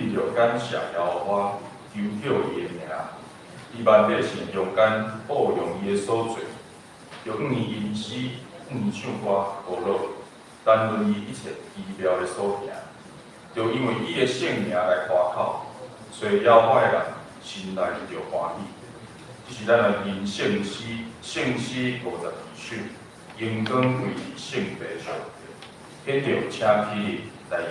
为着感谢耶和华，求叫伊的名，伊万百姓中间报用伊的所做，就向伊吟诗，向伊唱歌歌乐，谈论伊一切奇妙的所行，就因为伊的圣名来夸口，所以妖怪人心内就欢喜。这是咱的吟圣诗52首，阳光归于圣地上，迄着请起来吟。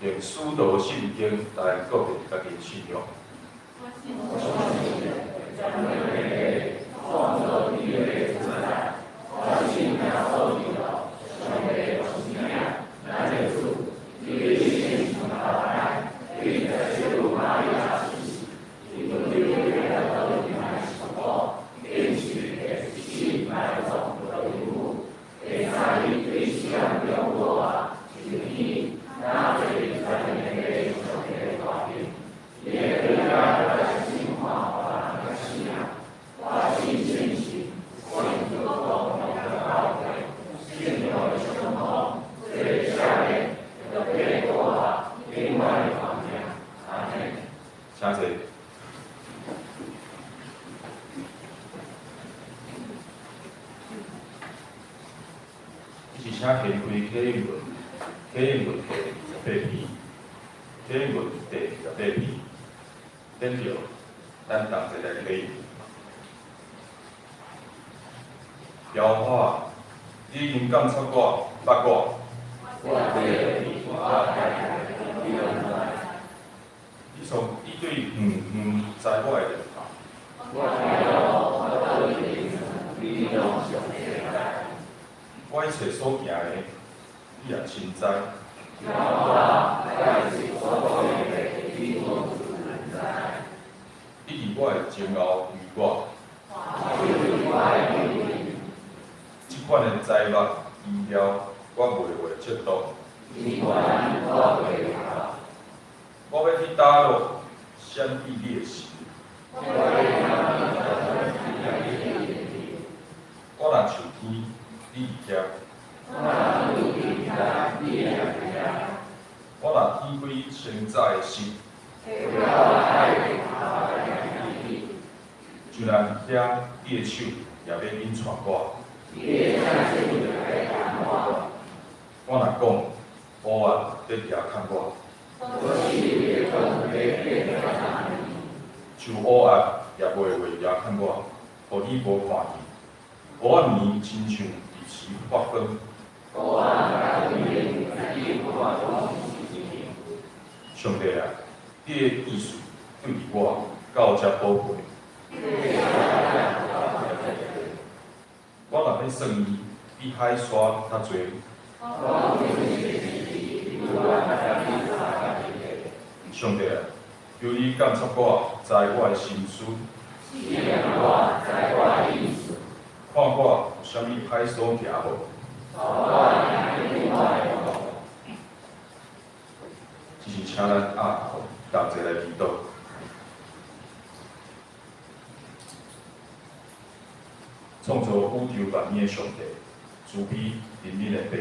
用使徒圣经来告诉家己信仰。请坐。是请掀开启应论，启应论第28篇，启应论第28篇，顶着咱同齐来启应。耶和华，你应感谢我，捌我。你对知我的地方。我一切所行的，你也亲知。你伫我的前后与我。即款的知目医疗，我袂会测度。我要去打落闪避你的心。我若上天，你伫遐；我若天开千早的心，就咱遐你的手也要紧传我。我若讲黑暗在遐看我。就黑暗也袂会也看我，互你无看见。黑暗面亲像日时发光。上帝啊，你的意思对我到遮宝贵。我若要算伊，比海沙较侪。上帝啊，求你感谢我，知我的心思，看我有啥物歹所行无？只是请咱压头，同齐来祈祷。创造宇宙万物的上帝，慈悲怜悯的爸，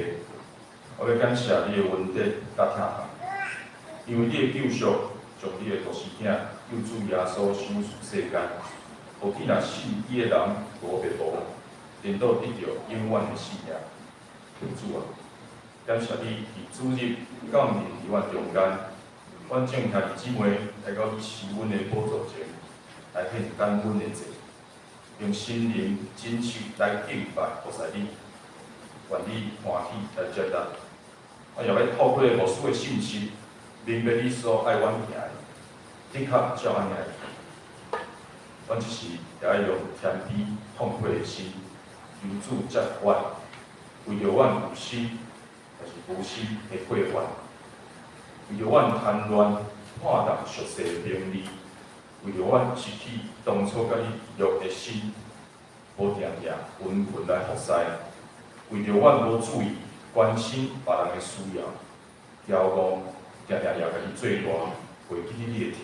我要感谢你的恩典甲疼痛，因为你的救赎，将你的独生囝救主耶稣上สู่世间，互伊若信伊的人无灭亡，颠倒得到永远的生命。主啊，感谢你伫主日降临伫阮中间，阮正兄弟姊妹来到你施恩的宝座前，来献感恩的祭。用心灵真实来敬拜菩萨你，愿你欢喜来接待。我也要透过无数的信息，明白你所爱阮行的，的确照阮行。阮只是也要用谦卑痛悔的心，由主接阮，为着阮有心，但是无心的过患，为着阮贪恋看淡俗世的名利。为着阮失去当初甲你约的心，无定定温存来服侍；为着阮无注意关心别人的需要，骄傲定定也甲你做大，袂记你的疼，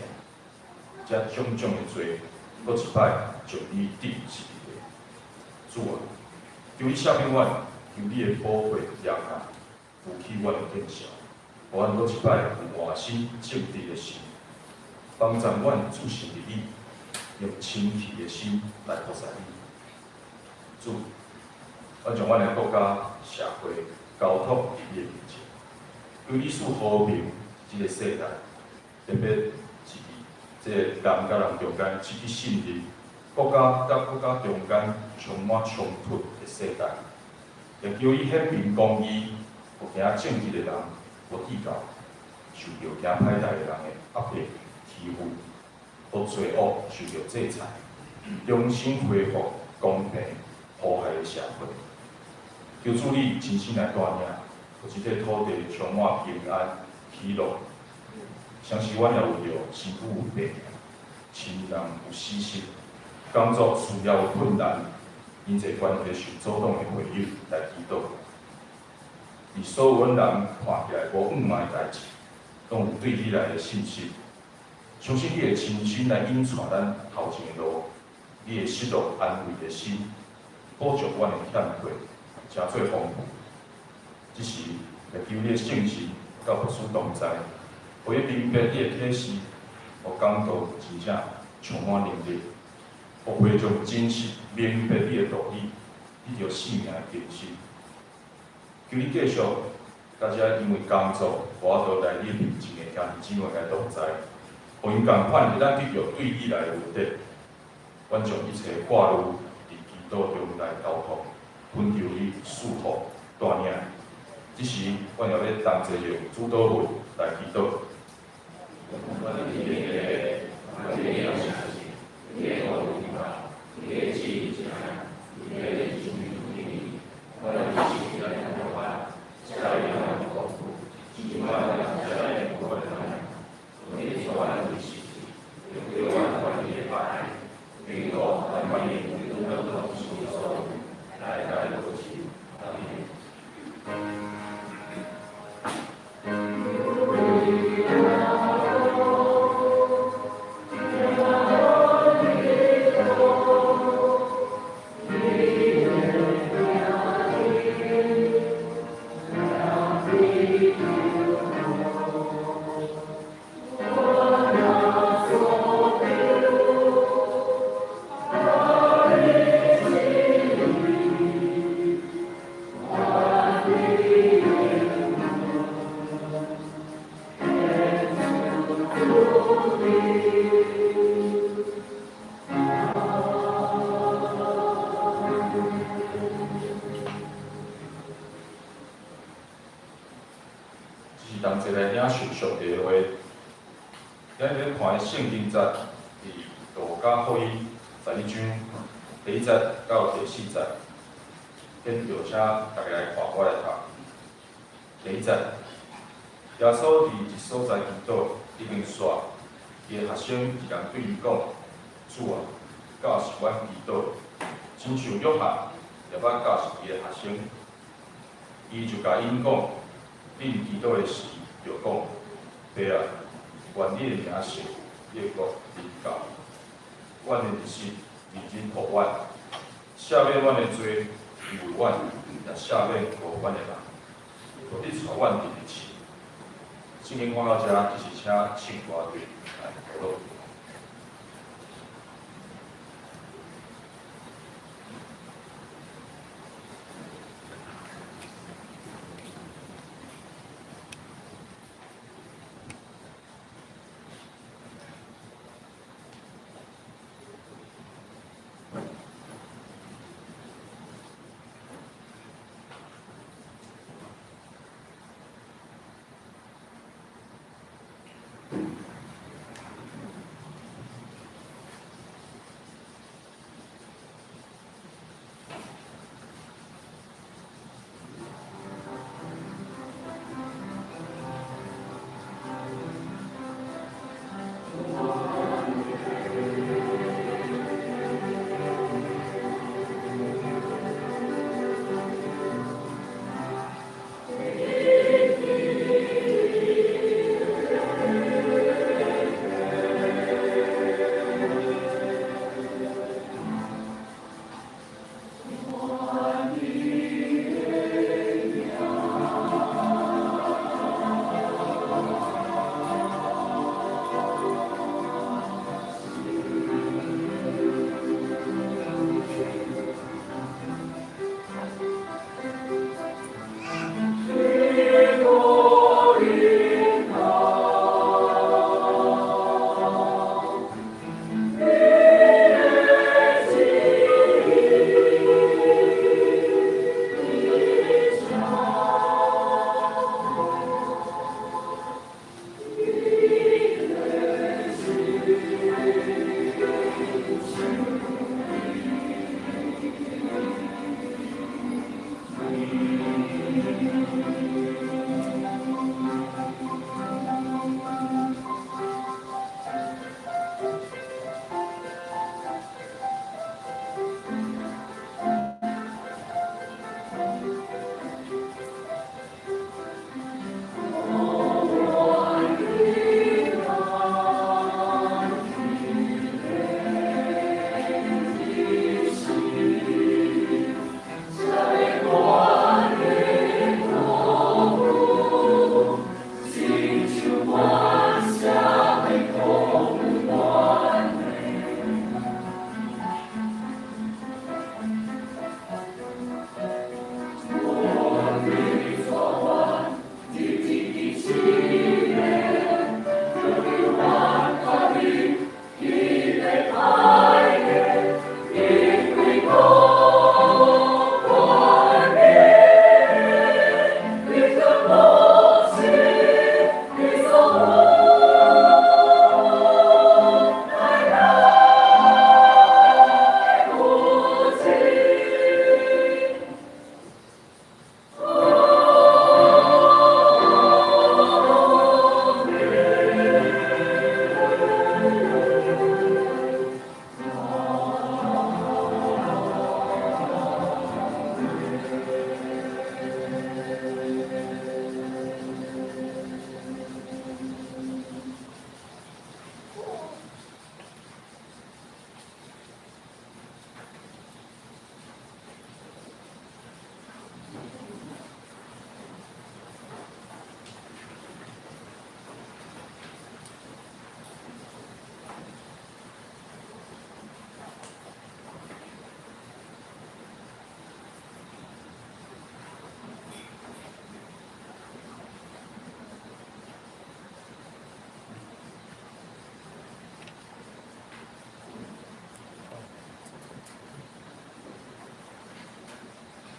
这种种的罪，搁一摆将你定死地。主啊，求你赦免阮，求你的宝贵怜悯，扶起阮的见笑，互阮搁一摆有换心正直的心。帮助阮注视伫你，用清气的心来服侍你。主，阮将阮的国家、社会交托伫你的面前，求你赐和平即个世代，特别是即个人甲人中间失去信任，国家甲国家中间充满冲突的世代，也求伊显明公义，有行正直的人无计较，受着行歹代的人的压迫。欺负，互罪恶受到制裁，重新恢复公平和谐的社会。求主你真心来带领，互即个土地充满平安喜乐。相信阮也为着身躯有病、亲人有死心、工作需要有困难，因这关系受阻挡的回应来祈祷。而所有阮人看起来无五万代志，拢有对你来的信心。相信你会亲身来引带咱头前的路，你会失落安慰的心，补足阮的欠缺，诚做丰富。只是来求你的圣神甲佛师同在，互伊明白你的体示，互讲道真正充满能力，互会将真实明白你的道理，你着生命的更新。求你继续，大家因为工作，我都来你面前的兄弟姊妹来同在。互因共款，是咱得着对你来的恩典，阮将一切挂入伫祈祷中来交托，恳求你赐福带领。这时，阮也要同齐用主祷文来祈祷。同齐来领受上帝的话，咱咧看圣经节伫路加福音12章第1节到第4节，先就请大家来看，我来读。第1节，耶稣伫一所在祈祷，已经煞，伊的学生一人对伊讲：主啊，教是阮祈祷，亲像约翰也捌教是伊个学生，伊就甲因讲，恁祈祷的时就讲，爸啊，愿你的名圣，你的国临到，阮的日子认真互阮，赦免阮的罪，因为阮也赦免无阮的人，互你带阮入日市。圣经看到遮，就是请唱歌队来讨论。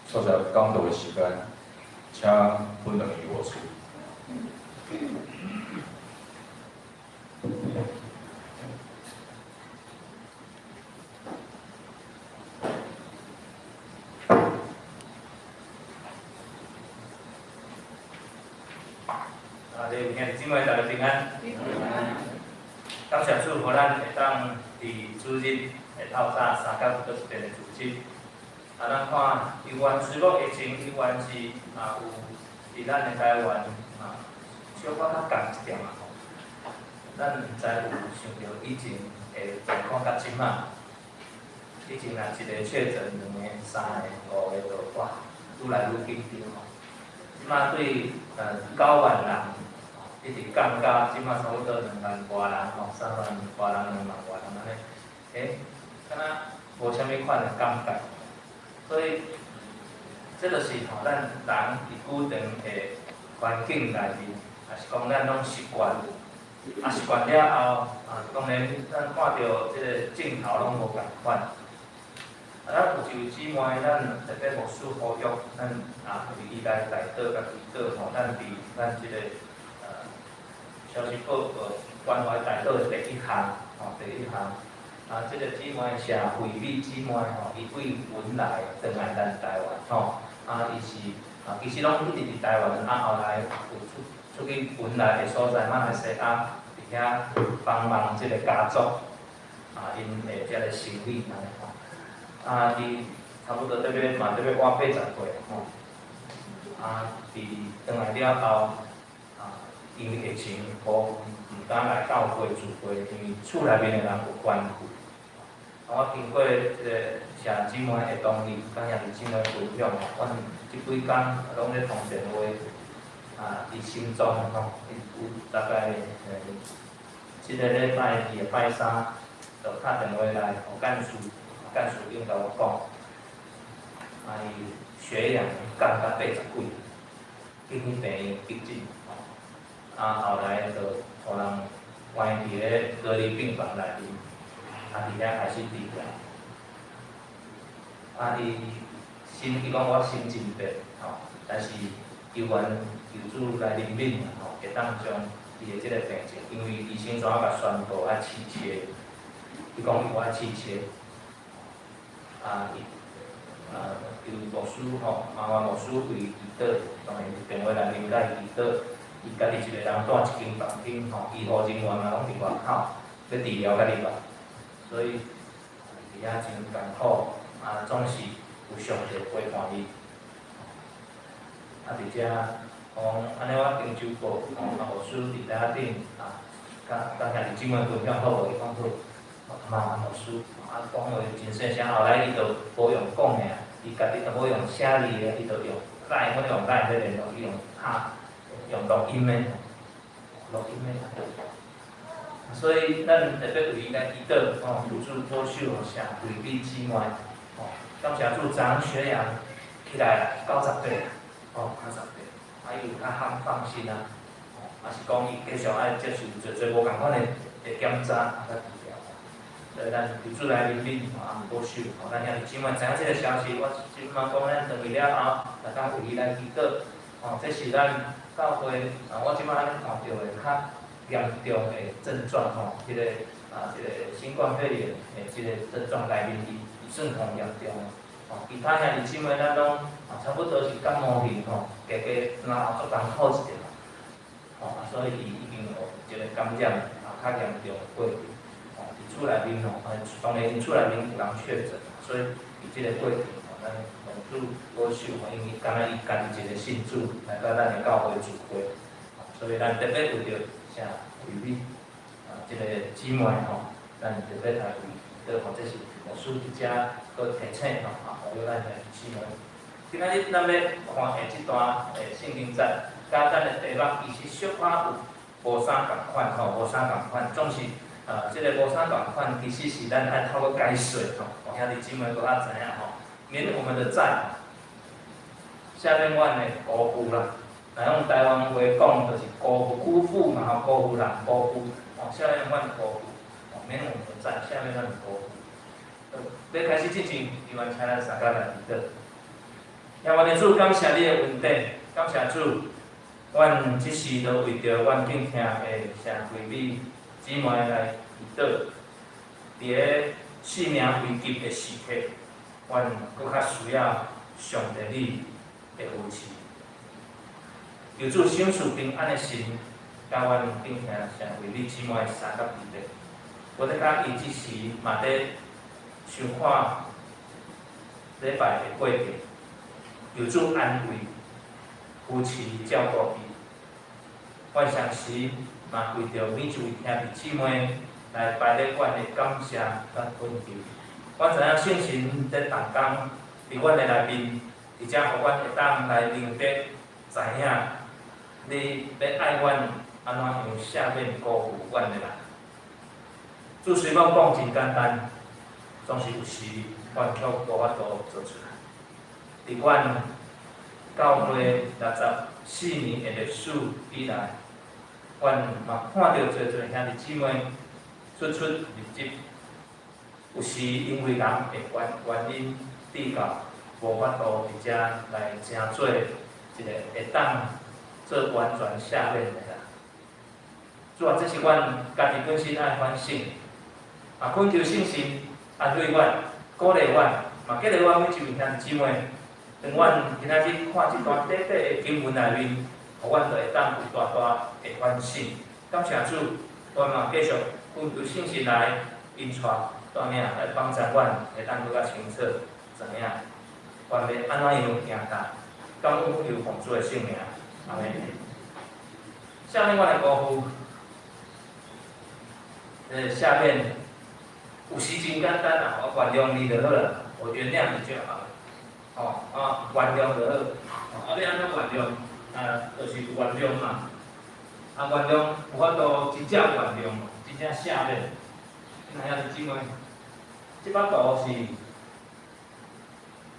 坐下讲道的时间，请分两句话出。弟兄姊妹，大家平安。感谢主，互咱会当伫主日会透早3到5一遍的组织。咱看台湾虽然疫情，台湾是有伫咱的台湾小可较降一点咱毋知有想到以前的状况甲即摆，以前一个确诊2个、3个、5个就哇，愈来愈紧张即摆对9万人，一直降到即摆差不多2万外人3万外人、2万外人安尼，敢若无啥物款的感觉。所以，这就是咱人伫固定的环境内面，也是讲咱拢习惯，习惯了后，当然咱看到即个镜头拢无共款。咱有一位姊妹，咱特别牧师呼吁，咱伫伊来内岛甲离岛咱伫咱即个消息报关怀内岛的第一项，即个姊妹是惠美姊妹伊为文来转来咱台湾伊是其实拢一直伫台湾，后来有出去文来的所在，马来西亚伫遐帮忙即个家族因的遮个生理伊差不多嘛要活80岁伫转来了后因为疫情无敢来教会聚会，因为厝内面的人有关系。我经过即个社姊妹的同意，甲兄弟姊妹分享阮即几工拢咧通电话，伫心中有大概即个礼拜2、拜3，就打电话来互干事，干事长甲我讲，伊血氧降到80几，去病院急诊，后来就互人关伫咧隔离病房内面。伫遐开始治疗，伊讲我心真白但是求愿求主来怜悯会当将伊的即个病情，因为医生怎甲宣布爱切切，伊讲伊有爱切切，由牧师麻烦牧师为祈祷，当然电话内面甲伊祈祷，伊家己一个人住一间房间医护人员嘛拢伫外口，要治疗甲你吧。所以，伫遐真艰苦，总是有上帝陪伴伊。伫遮讲安尼，我经手报，牧师伫台顶甲兄弟姊妹分享好无？伊讲好，牧师讲话真细声，后来伊就无用讲的伊家己就无用写字的，伊就用阮用在联络，伊用录音的，所以，咱特别为伊来祈祷求主保守啥惠美姊妹感谢主，昨昏血氧起来90八，90八，伊有较放心也是讲伊继续爱接受做无共款的检查甲治疗。所以咱求主来怜悯保守咱兄弟姊妹知影即个消息，我即摆讲咱转去了后，大家为伊来祈祷这是咱教会我即摆看到的较严重的症状即个新冠肺炎的即个症状内面，伊算同严重其他兄弟姊妹咱拢差不多是感冒型然后足艰苦一点所以伊已经有一个感染较严重的过程伫厝内面当然因厝内面有人确诊，所以伫即个过程咱蒙主保守因为敢若伊家己一个信主来到咱的教会聚会，所以咱特别为着啥为你即个姊妹咱特别来为着或者是牧师伫遮搁提醒互咱的姊妹。今仔日咱要看下即段圣经节，甲咱的题目其实小可有无啥共款无啥共款，总是即个无啥共款，其实是咱爱透过解说兄弟姊妹搁较知影免我们的债，下面阮的辜负啦。来用台湾话讲，就是辜负嘛，辜负人，辜负下面阮辜负免我们的债，下面咱辜负。要开始之前，希望请咱大家来祈祷。也我的主，感谢你的恩典，感谢主，阮即时都为着阮敬听的社会美姊妹来祈祷。伫个生命危急的时刻，阮搁较需要上帝你的扶持。求主享受平安的心，甲阮敬听社会美姊妹三甲弟弟，我伫甲伊即时嘛伫想看礼拜的过程，有助安慰夫妻照顾彼。我相信嘛为着每一位兄弟姊妹来拜礼馆的感谢甲尊重。我知影圣神在逐工伫阮的内面，而且互阮会当来明白，知影你要爱阮安怎样赦免辜负阮的人。主虽讲讲真简单，总是有时阮却无法度做出来。伫阮教会64年的历史以来，阮嘛看到侪侪兄弟姊妹出入入，有时因为人的原因比较无法度伫遮来成做一个会当做完全赦免的人。主啊，这是阮家己本身爱反省，啊，恳求圣神安慰阮、鼓励阮，嘛激励阮每一位兄弟姊妹。当阮今仔日看这段短短的经文内面，互阮就会当有大大的反省。感谢主，阮嘛继续恳求圣神来引带带领来帮助阮，会当更较清楚怎样，阮要安怎样行道。感恩有奉主的圣名，阿门。下面我来辜负，下面有时真简单啦，我原谅你就好了，我原谅你就好了。原谅就好。要安怎原谅？就是原谅嘛。原谅有法度真正原谅，真正赦免。兄弟姊妹，这幅图是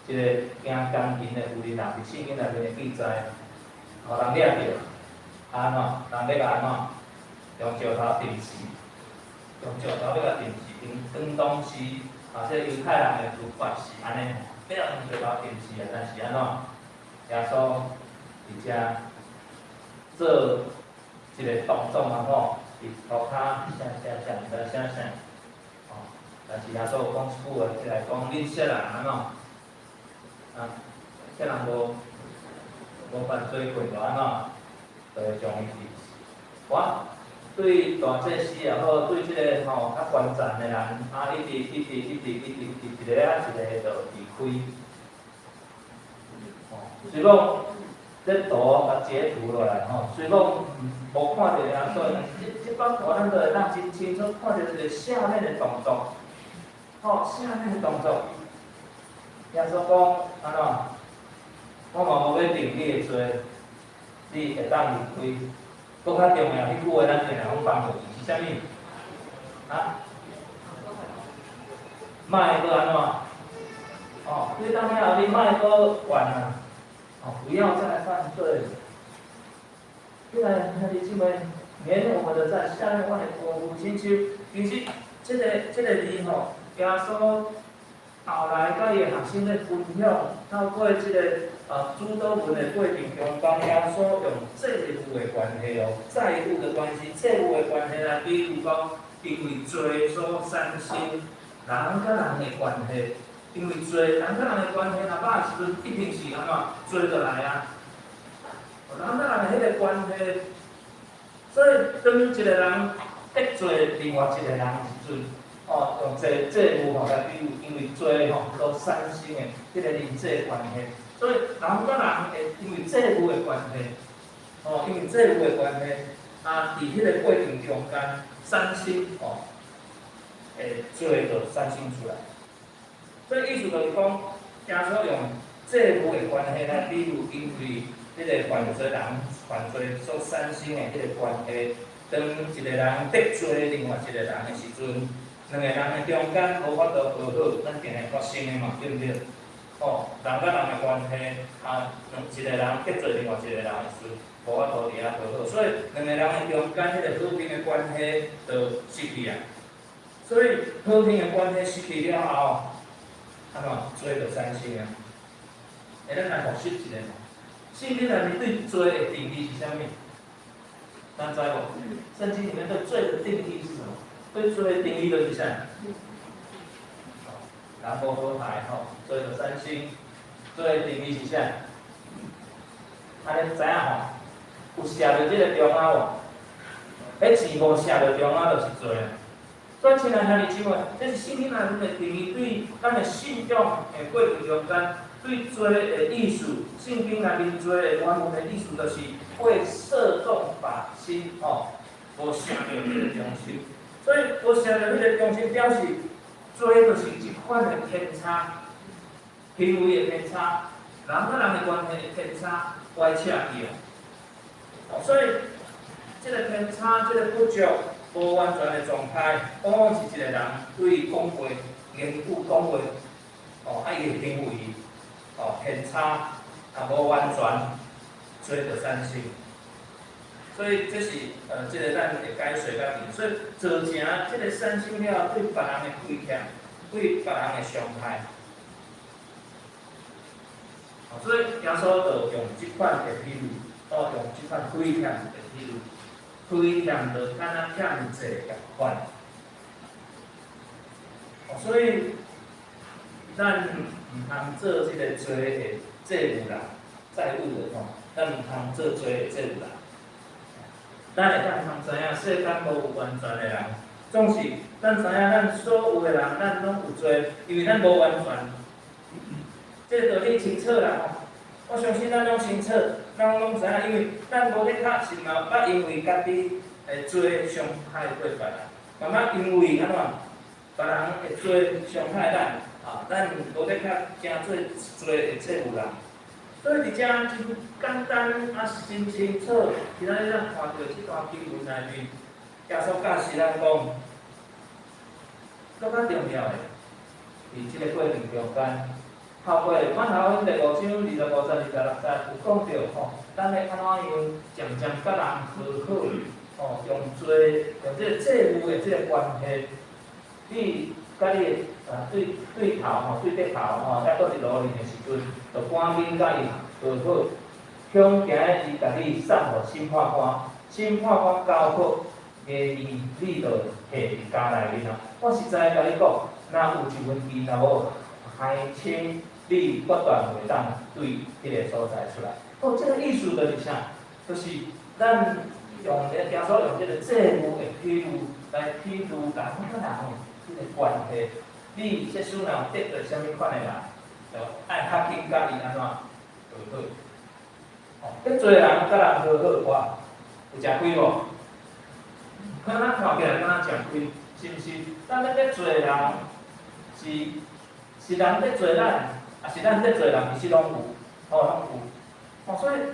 一个行钢琴的妇人啊，伫圣经内面的记载，互人掠着，安怎？人要安怎？用石头钉死，用石头要甲钉死。当当时这犹太人的做法是安尼。要用石头钉死啊，但是安怎？耶稣伫遮做一个动作嘛吼，伫涂骹啥，毋知啥，但是耶稣讲一句话，起来讲恁世人安怎？世人无犯罪过就安怎？就会将伊钉死。我对大祭司也好，对即个较关键的人，一直一个就离开。所以讲，这图甲截图落来吼，所以讲无看到耶稣，这幅图咱就会当真清楚看到一个赦免的动作。赦免的动作，耶稣讲安怎？我嘛无要定你的罪，你会当离开。更较重要，迄句话咱定定讲放落去是啥物？莫搁安怎？你当了你莫搁怨啊！不要再犯罪。既然兄弟姊妹，免我们的在下面我的辜负亲像其实这个字吼，耶稣后来甲伊的学生咧分享，透过这个主导文的过程中，当耶稣用债务的关系债务的关系，债务的关系来比如讲，因为罪所产生人甲人的关系。因为罪，人甲人的关系，若歹时阵一定是安怎罪就来啊。人甲人的迄个关系，所以当一个人得罪另外一个人时阵，用债务来比喻，因为罪所产生的迄个人际关系。所以人甲人会因为债务的关系，因为债务的关系，伫迄个过程中间产生罪就产生出来。所以意思就是讲，耶稣用债务的关系来比喻，因为迄个犯罪所产生的迄个关系，当一个人得罪另外一个人的时阵，两个人的中间无法度和好，咱定会发生的嘛，对不对？人甲人的关系，一个人得罪另外一个人的时阵，无法度伫遐和好，所以两个人的中间迄个和平的关系就失去啊。所以和平的关系失去了后，罪就产生啊！咱来复习一下，圣经内面对罪的定义是啥物？咱知无？圣经里面对罪的定义是什么？对罪的定义就是啥？人无好歹罪就产生。罪的定义是啥？安尼知影有写着即个中央无？迄字无写着中央就是罪啊！所以，亲爱兄弟姊妹，这是圣经内面的定义，对咱的信仰的过程中间，对做的意思，圣经内面做的原文的意思，就是会射中靶心哦，无想到迄个中心。所以，无想到迄个中心，表示做的就是一款的偏差，行为的偏差，人甲人的关系的偏差，歪斜去哦。所以，这个偏差，这个不足。无完全的状态，往往是一个人对讲话、言语讲话，伊个行为，偏差，无完全做着善心。所以这是这个咱会解说甲定。所以做成这个善心了，对别人的亏欠，对别人的伤害。所以耶稣就用即款的比喻，用即款亏欠的比喻。亏欠就敢若欠债共款，所以咱毋通做即个罪的债务人，债务人咱毋通做罪的债务人。咱会当通知影，世间无有完全的人，总是咱知影咱所有的人，咱拢有罪，因为咱无完全。这个道理清楚啦，我相信咱拢清楚。咱拢知影，因为咱无咧确实嘛，捌因为家己会做伤害过别人，嘛捌因为安怎，别人会做伤害咱，咱无咧真做会债务人。所以伫遮真简单，真清楚，今仔日咱看到即段经文内面，耶稣教示咱讲，更较重要的，伫即个过程中间。透过阮头第5章25、26节有讲到咱要安怎样渐渐甲人和好，用即个债务的即个关系，你甲你对头对底头还搁伫努力的时阵，就赶紧甲伊和好，向今日伊甲你送互审判官，审判官交好，你就下伫家内面啊。我实在甲你讲，若有一份钱，若无还清。你不断会当对迄个所在出来。这个意思就是啥？就是咱用耶稣用这个债务的比喻来比喻人甲人迄个关系。你即使若有得到什么款的人，就爱较紧甲伊安怎和好。得罪人甲人和好话，有诚亏无？可能看起来敢若诚亏，是毋是？咱咧得罪人，是人得罪咱。是咱得罪人，其实拢有，拢有。所以人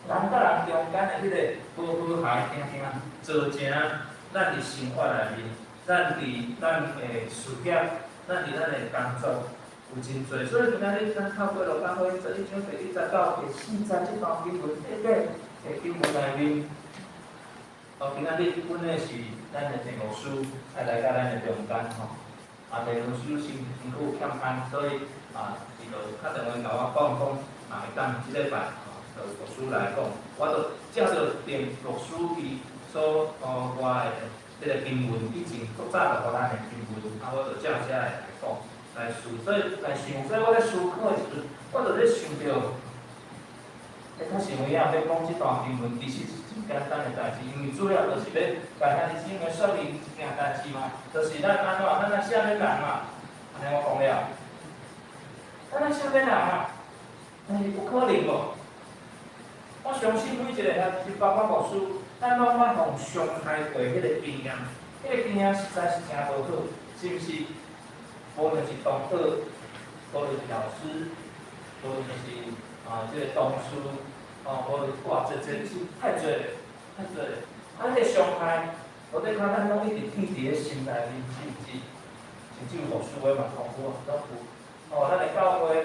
甲人中间的迄个和谐平平，做成咱伫生活内面，咱的事业，咱的工作有真多。所以今仔日咱透过路加福音11章第1节到第4节即段经文，经文内面，今仔日本的是咱的题目书，来到咱的中间题目书辛苦欠安，所以伊就较电话甲我讲，会当即礼拜就牧师来讲，我就照着电牧师伊所我的即个经文，以前较早就互咱的经文，我就照遮来讲来思，所以来想，所以我咧思考的时阵，我就咧想着，较想有影要讲即段经文，其实是真简单的代志，因为主要就是要甲咱姊妹说明一件代志嘛，就是咱安怎，咱啥物人嘛，安尼我讲了。咱啥物人啊？但是有可能无？我相信每一个包括牧师，咱拢捌互伤害过迄个经验，迄个经验实在是诚无好，是毋是？无论是同学，无论是老师，无论是即个同事，无论哇，这是太多了，太多了。迄个伤害，我对看咱拢一直记伫咧心内面，是毋是？甚至有牧师话嘛，讲过都有。咱的教会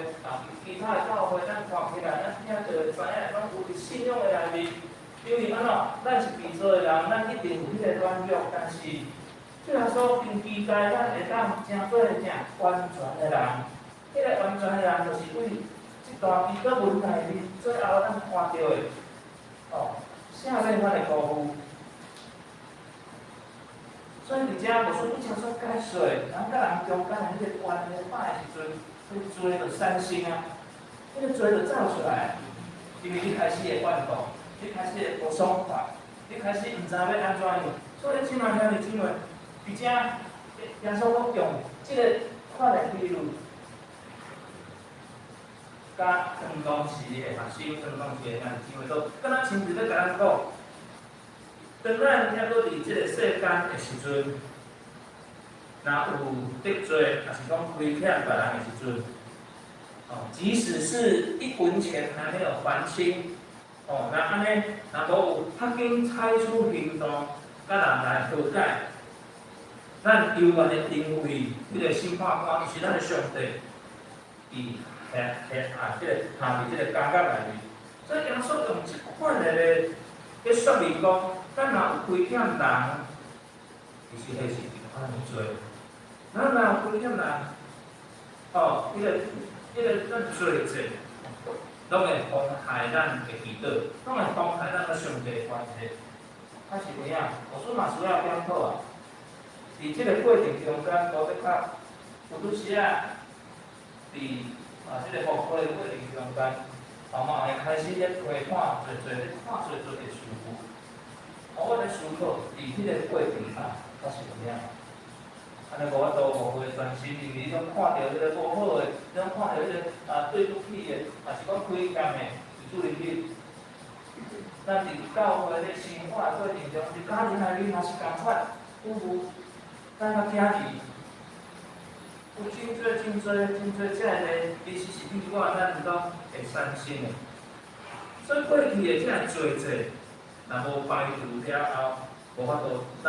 其他的教会，咱看起来，咱听着会知影，拢有伫信仰的内面。因为安怎，咱是被造的人，咱一定有迄个软弱，但是虽然说并期待咱会当真做正完全的人，迄个完全的人，就是为即段伊个文内面最后咱看到的，啥物款的辜负。所以伫遮，牧师不常说解说，人甲人中间的迄个关系歹的时阵，迄做就善心啊，迄个做就走出来，因为你开始会怨妒，你开始会无爽快，你开始毋知要安怎样。所以，亲爱兄弟姊妹，伫遮耶稣讲用即个款的比喻，甲传统时的学生、传统时的咱姊妹都，敢若亲自咧甲咱讲，当咱还搁伫即个世间的时阵，若有得罪，也是讲亏欠别人的时阵，即使是一分钱还没有还清，那安尼，若无有较紧采取行动，甲人来和解。咱犹原的定位，迄个审判官是咱的上帝，伊即个下伫即个感觉内面。所以耶稣用即款的咧说明讲，咱若有亏欠人，其实迄是一款的罪。咱若有亏欠人，迄个咱罪责，拢会妨害咱的祈祷，拢会妨害咱甲上帝的关系。啊是有影，我说嘛需要检讨啊。伫即个过程中间，无要较有拄时啊，伫即个服务的过程中间，慢慢会开始咧批判，做咧看做的事物。我咧思考，伫即个过程啊，我是有影。安尼无法度无会专心，因为你拢看到迄个无好的，你拢看到迄个对不起的，也是讲亏欠的，是主灵去。咱伫教会咧生活过程中，伫家庭内面也是共款，咱甲囝儿有真多，遮个其实是你我咱拢会伤心的。所以过去的遮个罪责，若无排除了后，无法度咱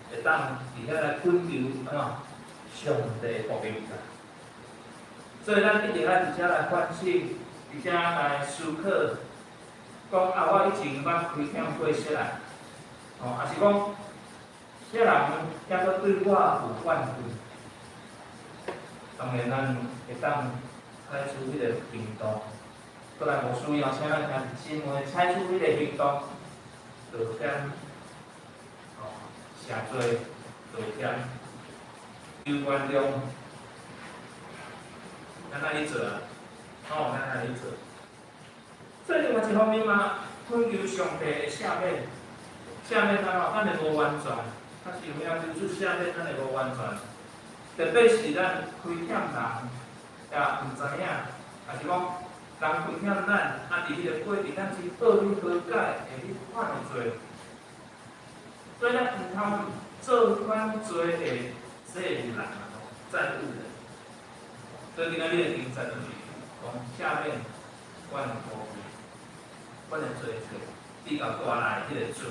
会当伫遐来恳求上帝的福音啦。所以咱一定爱伫遮来反省，伫遮来思考，讲我以前捌亏欠过谁人，也是讲。这人抑阁对我有怨恨，当然咱会当采取迄个行动。过来无需要，请咱兄弟姊妹采取迄个行动，道歉，谢罪，道歉，求原谅，咱安尼做啊，咱安尼做。所以另外一方面嘛，恳求上帝的赦免，咱会无完全。较是有影救出赦免，咱会无完全。特别是咱亏欠人，也毋知影，也是讲人亏欠咱，伫迄个过程，咱是恶去和解，会去犯罪。所以咱毋通做款罪的债务人，债务人。所以今仔日的经文就是讲赦免阮的过去，阮的罪责，比较大来迄个罪。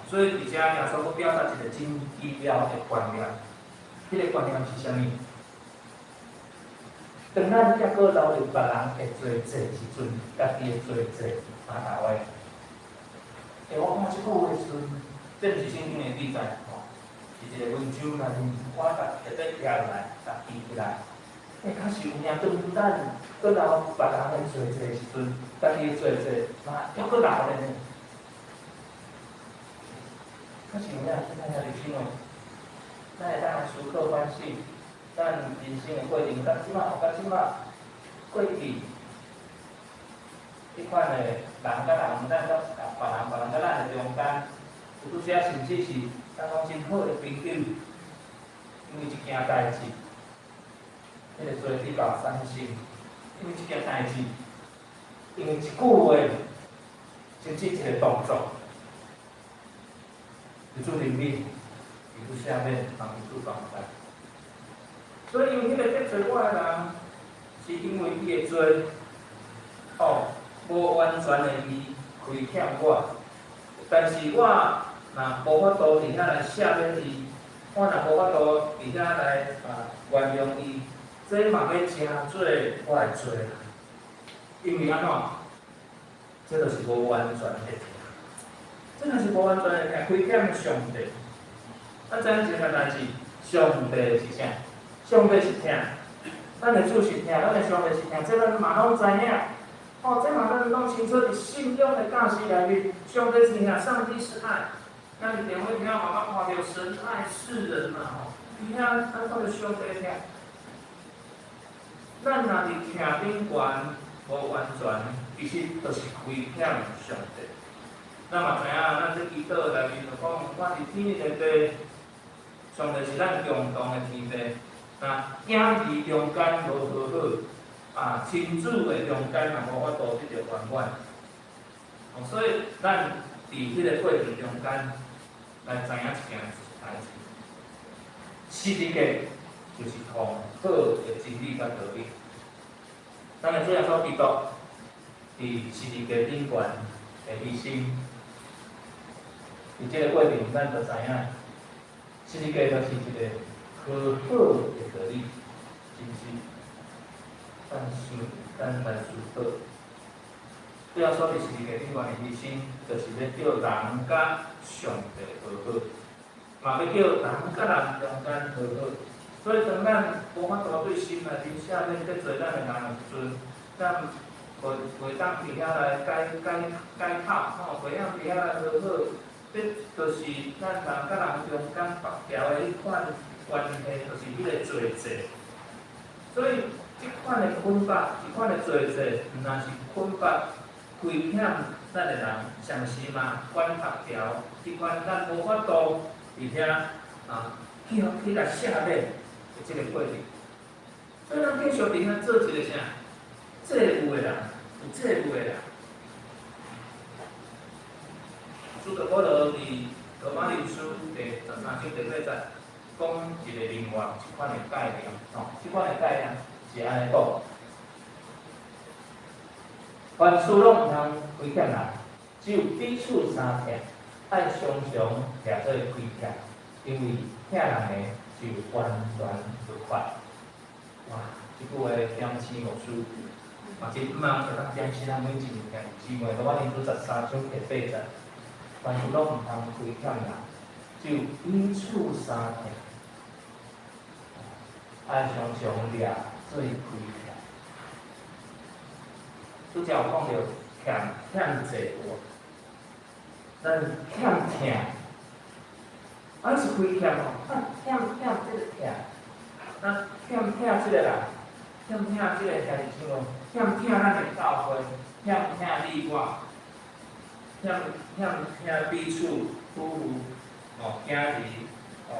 所以，伫遮耶稣佫表达一个真奇妙的观念，迄个观念是啥物？当咱抑阁留着别人的罪责时阵，家己的罪责嘛大位。我看即句话的时阵，这毋是圣经的记载，是一个文章内面，我特别写落来，记起来。确实有影，当咱阁留别人的罪责时阵，家己的罪责嘛抑阁留咧呢。较是有影，咱遐是因为，咱会当思考反省，咱人生的过程，到即马学到即马，过去，迄款的人甲人，咱甲别人甲咱的中间，有拄则甚至是咱讲真好的朋友，因为一件代志，迄个做比较伤心，因为一件代志，因为一句话，甚至一个动作。就注定你，就下面帮助帮助。所以，因为迄个得罪我的人，是因为伊的罪，无完全的伊亏欠我，但是我若无法度伫遐来赦免伊，我若无法度伫遐来原谅伊，这嘛要诚做我的罪，因为安怎？这就是无完全的。真的是无完全的亏欠上帝。咱知影一件代志，上帝是啥？上帝是疼，咱的主是疼，咱的上帝是疼，这咱嘛拢知影。这嘛咱拢清楚伫信仰的教示内面，上帝是疼，上帝是爱。咱一定会听慢慢看到神爱世人嘛伊遐咱讲着上帝疼，咱若伫疼顶悬无完全，其实就是亏欠上帝。咱嘛知影，咱这祈祷内面就讲，我伫天的地，上帝是咱共同的天地。那兄弟中间无和好，亲子的中间也无法度得到圆满。所以咱伫迄个过程中间来知影一件代志，世界就是同好的真理甲道理。咱的主耶稣基督伫世界顶悬的牺牲，伫这个过程，咱就知影，世界就是一个和好的道理，是毋是？咱来思考。主耶稣伫世界顶悬的牺牲，就是要叫人甲上帝和好，嘛要叫人甲人中间和好。所以当咱无法度对心内面下面得罪咱的人的时阵，咱袂当伫遐来解套，袂当伫遐来和好，这就是咱人甲人中间绑条的迄款关系，就是迄个罪责。所以，即款的捆绑，即款的罪责，毋但是捆绑亏欠咱的人，上时嘛管法条，即款咱无法度伫遐去来下面的即个过程。所以咱继续伫遐做一个啥？这有的人，有这有的人。主的保罗伫罗马人书第13章第8节，讲一个另外一款的概念，即款的概念是安尼讲：凡事拢毋通亏欠人，只有彼此相欠，爱常常掠做亏欠，因为欠人的就完全不法。哇！即句话点醒牧师，嘛真毋茫会当点醒咱每一个弟兄姊妹。罗马人书13章第8节，凡事拢毋通亏欠人，只有彼此相欠，爱常常掠做亏欠。拄则有讲到欠债务，咱欠听，咱是亏欠哦，欠这个欠，咱欠这个人，欠这个兄弟姊妹，欠咱的教会，欠你我，欠彼此夫妇兄弟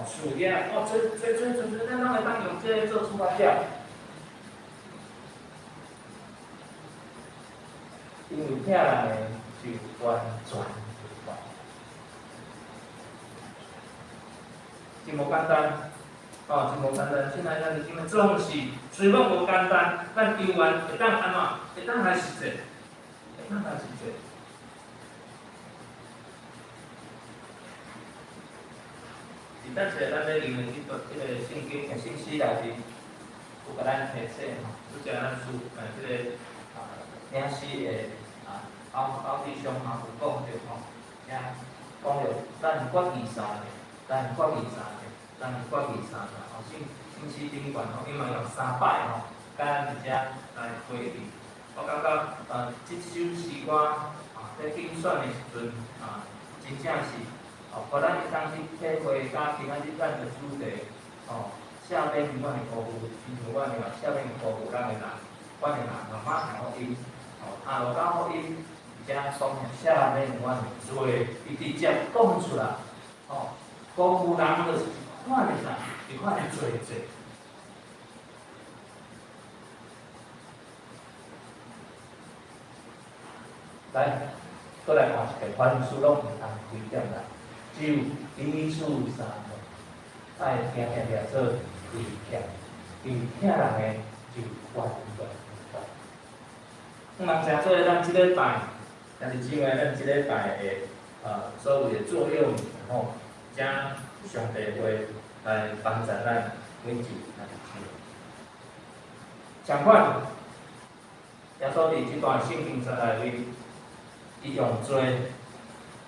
事业咱拢会当用这个做出发点。因为骗人的就完全不法，真无简单，真无简单。现在咱今日总是虽讲无简单，咱求完会当安怎？会当来实践，会当来实践。是咱在咱咧用的这个圣经的信息内面，有甲咱提醒拄则咱书这个领诗的。奥弟兄嘛有讲着遐讲着咱国语三个，咱国语三个，信息顶悬伊嘛用3摆甲咱伫遮来回应。我感觉即首诗歌在竞选的时阵真正是互咱会当去体会甲今仔日咱的主题下面阮的服务，亲像阮的下面服务咱的人，阮的人马上福音，落到福音。遮讲下面阮罪，伊直接讲出来，讲有人就是一款的啥，一款的罪责。来，再来看一个，凡事拢毋通亏欠人，只有彼此相欠，爱掠做亏欠，因为欠人的就完全不法。人诚做咱即礼拜。但是姊妹，咱即礼拜的所有的作用，将上帝话来帮助咱每一个人。相反，耶稣伫即段圣经内面，伊用罪、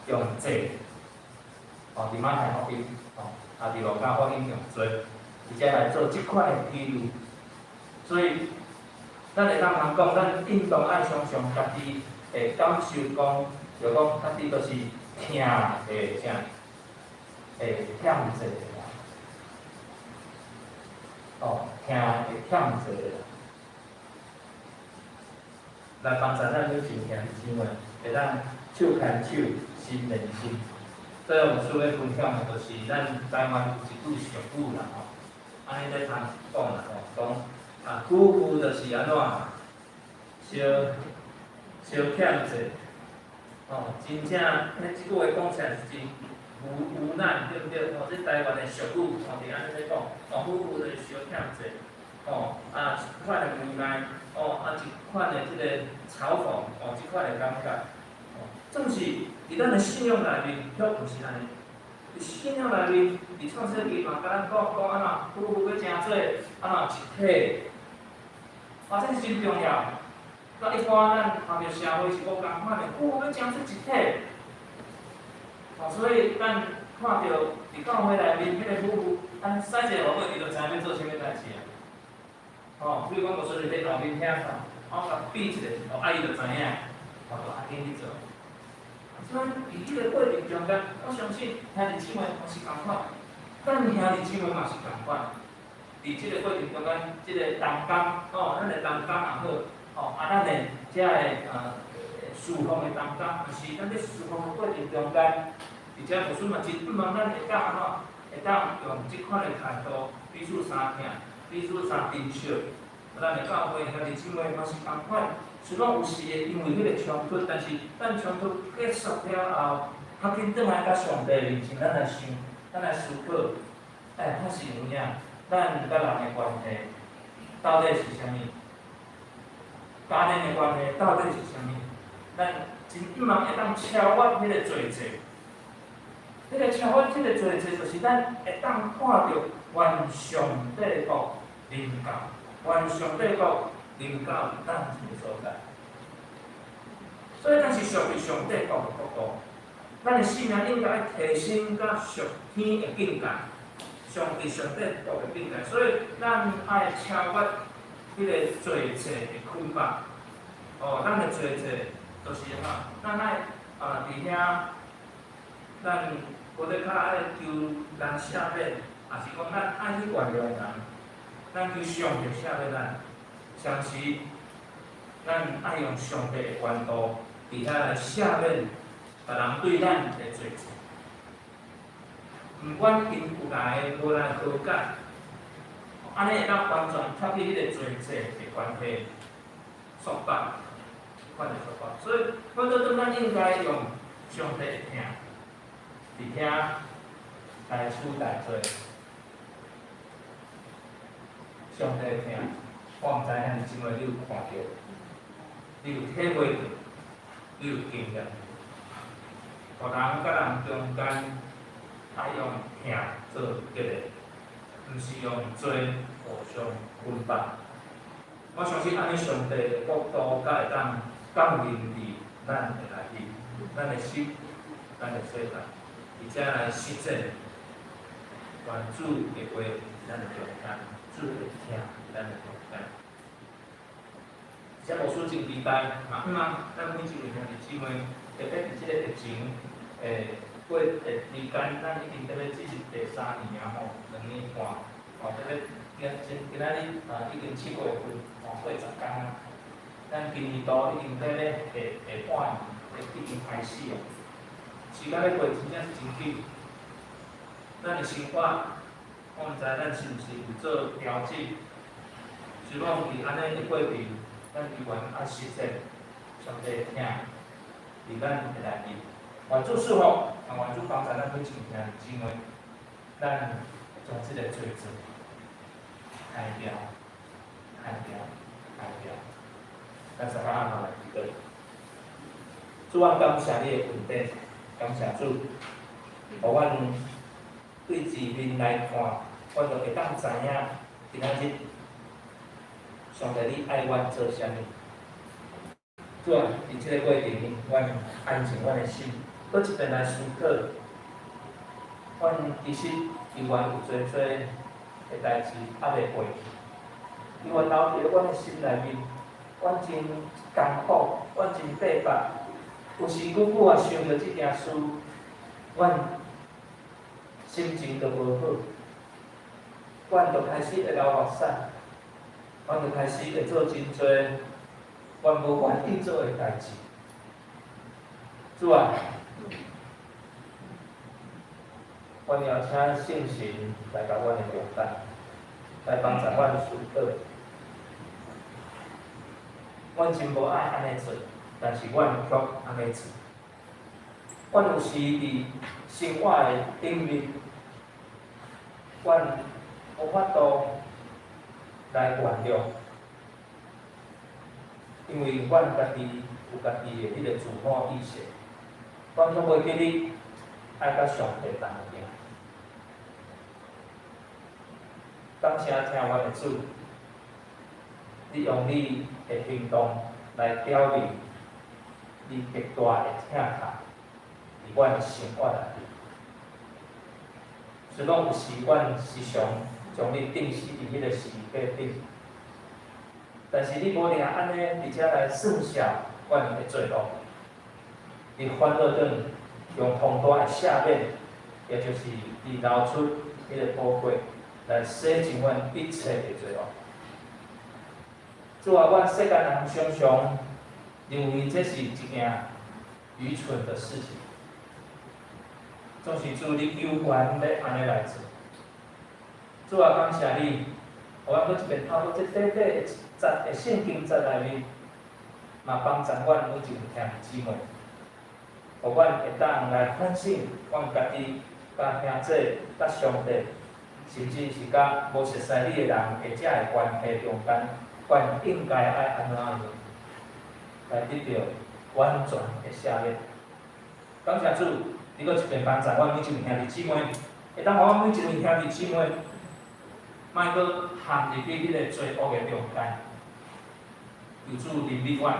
用罪，伫马太福音，伫路加福音用罪，而且来做即款的披露。所以，咱会当讲，咱应当爱常常家己。会感受讲，就讲家己都是听的啥，会欠债的人，听会欠债的人。来帮助咱去真兄姊妹，会当手牵手，心连心。所以我们需要分享的，就是咱台湾有一句俗语啦吼，安尼在通讲啦吼，讲夫妇就是安怎，相欠债，真正，即句话讲起来是真无奈，对不对？这台湾的俗语，是安尼在讲，夫妇就是相欠债，一款的无奈，一款的即个嘲讽，一款的感觉，正是伫咱的信仰内面，却毋是安尼。伫信仰内面，伫创世纪嘛，甲咱讲安怎，夫妇要诚做安怎一体，这是真重要。那一般咱后面社会是无共款的，夫妇要诚做一体。所以咱看到伫教会内面，迄个夫妇，咱使一个后尾，伊就知影要做啥物代志啊。比如讲，无说你伫后面听啥，甲比一个，伊就知影，就安紧去做。所以，伫迄个过程中间，我相信兄弟姊妹嘛是共款，咱兄弟姊妹嘛是共款。伫即个过程中间，即个同工，咱的同工也好，咱的遮个侍奉的同工，毋是咱咧侍奉的过程中间，而且无算嘛真不茫咱会当安怎，会当用即款的态度彼此相听，彼此相珍惜。咱的教会兄弟姊妹嘛是共款。虽然有时会因为迄个冲突，但是咱冲突结束了后，较紧转来甲上帝面前，咱来想，咱来思考，发生有影，咱甲人的关系到底是啥物？家庭的关系到底是啥物？咱真不茫会当超越迄个罪责，迄个超越迄个罪责，就是咱会当看到原上帝国临到，原上帝国。临到咱这个所在，所以咱是属于上帝国的国度，咱的生命应该提升到属天的境界，上帝国的境界。所以咱爱超越迄个罪责的捆绑。咱的罪责就是咱爱伫遐，咱无得较爱求人赦免，也是讲咱爱去原谅人，咱去上帝赦免咱。相时，咱爱用上帝的管道，伫遐来赦免别人对咱的罪责。毋管因有来无来和解，安尼会当完全脱去迄个罪责的关系束缚，款的束缚。所以，反倒咱应该用上帝的听，伫遐来取代做上帝的听。我毋知兄弟姊妹你有看到，你有体会到，你有经验。互人甲人中间爱用听做结个，毋是用做互相分绑。我相信安尼上帝的国度才会当降临伫咱的内面，咱的心，咱的世界，而且来实践原主的话，咱的中间，主的听，咱的中间。而且无输真期待，咱每一位兄弟姊妹，特别伫即个疫情过时间，咱已经特别进入第3年啊2年半，特别今仔日已经7月份，过10天啊。咱今年度已经在咧下半年，已经开始啊。时间咧过真正是真紧，咱的生活，我毋知咱是毋是有做调整，希望伫安尼的过程。咱依然爱实践上帝的听，伫咱的内面，愿主赐福，也愿主帮助咱每一位兄弟姊妹，咱将即个罪责砍掉，砍掉，砍掉。咱十八下来一个，主啊，感谢你的恩典，感谢主，互阮对字面来看，阮就会当知影今仔日。上帝，你爱阮做啥物？主啊，伫即个过程，阮安静阮的心，搁一遍来思考，阮其实依然有做的代志还未过去，依然留伫阮的心内面，阮真艰苦，阮真逼迫，有时久久啊想着即件事，阮心情就无好，阮就开始会流目屎。阮就开始会做真多，阮无愿意做的代志。主啊，阮邀请圣神来甲阮的中间，来帮助阮顺道。阮真无爱安尼做，但是阮却安尼做。阮有时伫生活的领域，阮无法度来原谅，因为阮家己有家己的迄个自我意识，阮却袂记得爱甲上帝同行。感谢听阮的主，你用你的行动来表明你极大的疼痛。伫阮的生活内底，虽讲有时阮时常将你定死伫迄个十字架顶，但是你无定安尼，而且来算下阮的罪恶，你反倒转用宏大的赦免，也就是你流出迄个宝血来洗净阮一切的罪恶。主啊，阮世间人常常认为这是一件愚蠢的事情。总是主你有权要安尼来做。主啊，感谢你，互阮搁一遍透过这短短的圣经节内面，嘛帮助阮每一位兄姊妹，互阮会当来反省阮家己、甲兄弟、甲上帝，甚至是甲无熟悉你的人下遮的关系中间，阮应该爱安怎样来得到完全的赦免。感谢主。你搁一遍帮助阮每一位兄弟姊妹，会当互阮每一位兄弟姊妹，莫搁陷入去迄个罪恶的中间。求主怜悯阮，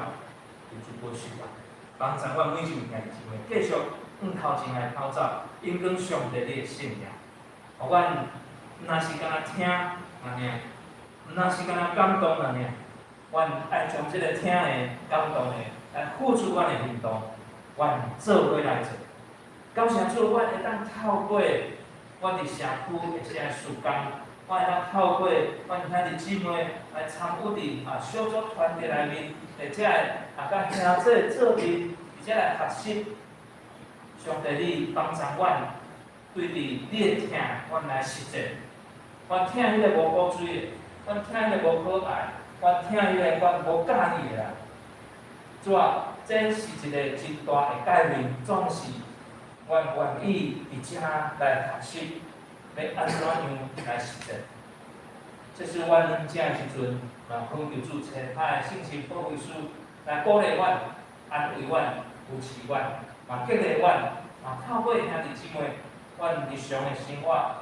求主保守阮，帮助阮每一位兄弟姊妹继续往头前来跑走，因跟上帝你的信仰。互阮毋若是干那听安尼，毋若是干那感动安尼，阮爱将即个听的、感动的来付出阮的行动，阮做伙来做。感谢主，阮会当透过阮伫社区的这些事工，阮会当透过阮兄弟姊妹来参与伫小组团体内面，或者甲兄弟做阵，而且来学习上帝你帮助阮对伫你的听，阮来实践。阮听迄个无古锥的，阮听迄个无可爱，阮听迄个阮无介意的啦。主啊，这是一个真大的改变，总是。阮愿意伫遮来学习，要安怎样来实践。这是阮遮的时阵，恳求主差派圣神保惠师来鼓励阮、安慰阮、扶持阮，激励阮，透过兄弟姊妹，阮日常的生活，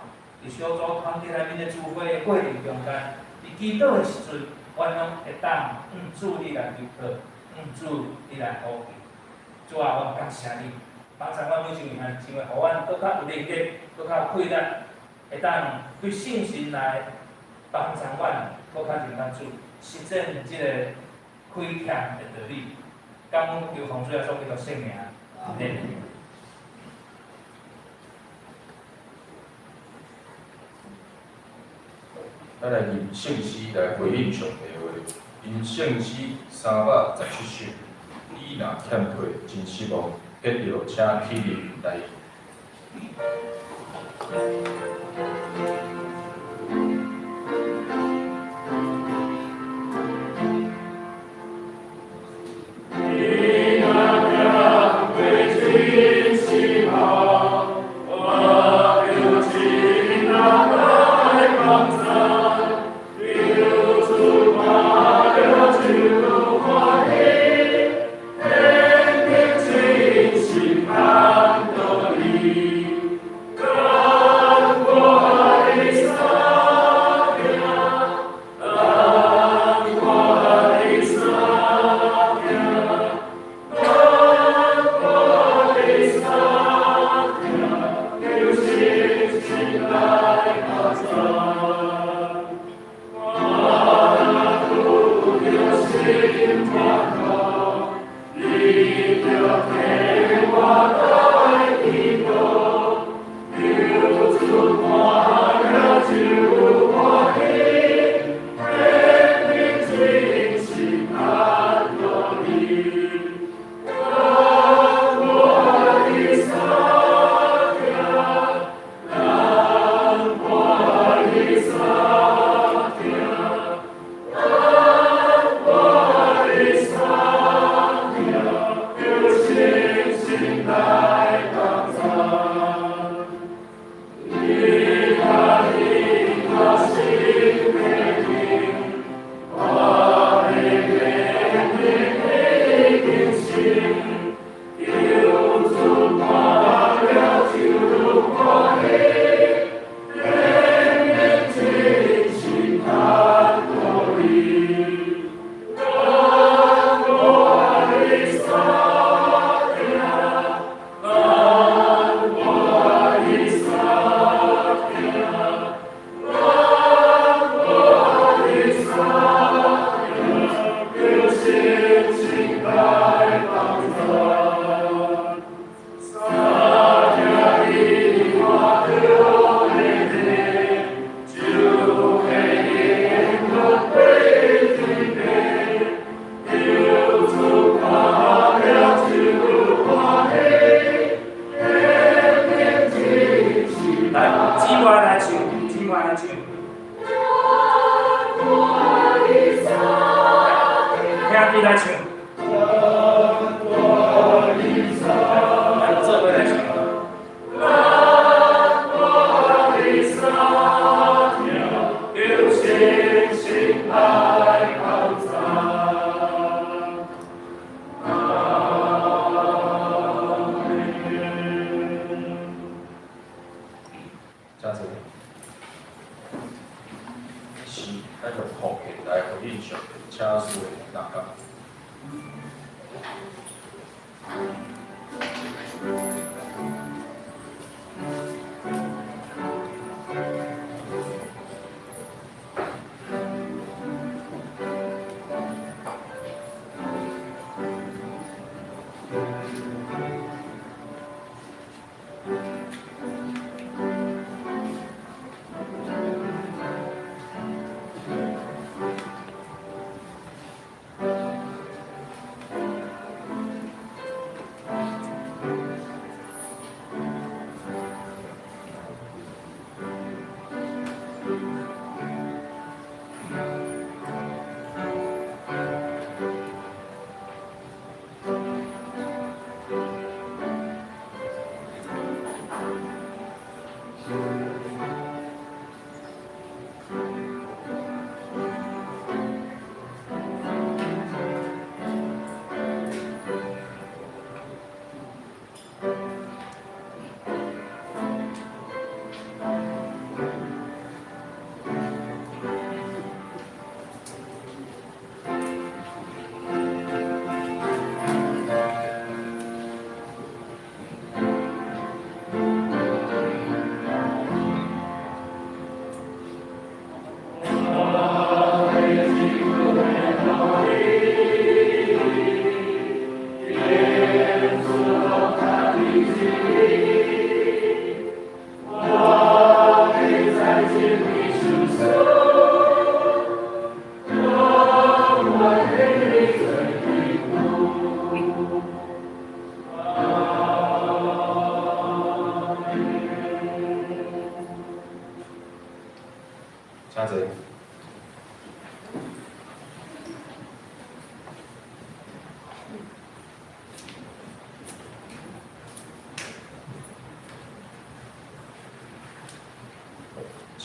伫小组团体内面的聚会的过程中间，伫祈祷的时阵，阮拢会当主你来求告，主你来鼓励。主啊，阮感谢你。帮助阮每一位兄弟姊妹，互阮搁较有能力，搁较有气力，会当对信心来帮助阮，搁较认真主实践即个亏欠的道理。感恩求奉主耶稣基督圣名，阿门。咱来用圣诗来回应上帝话，因圣诗317首，你若欠退，真失望。结着请起立来。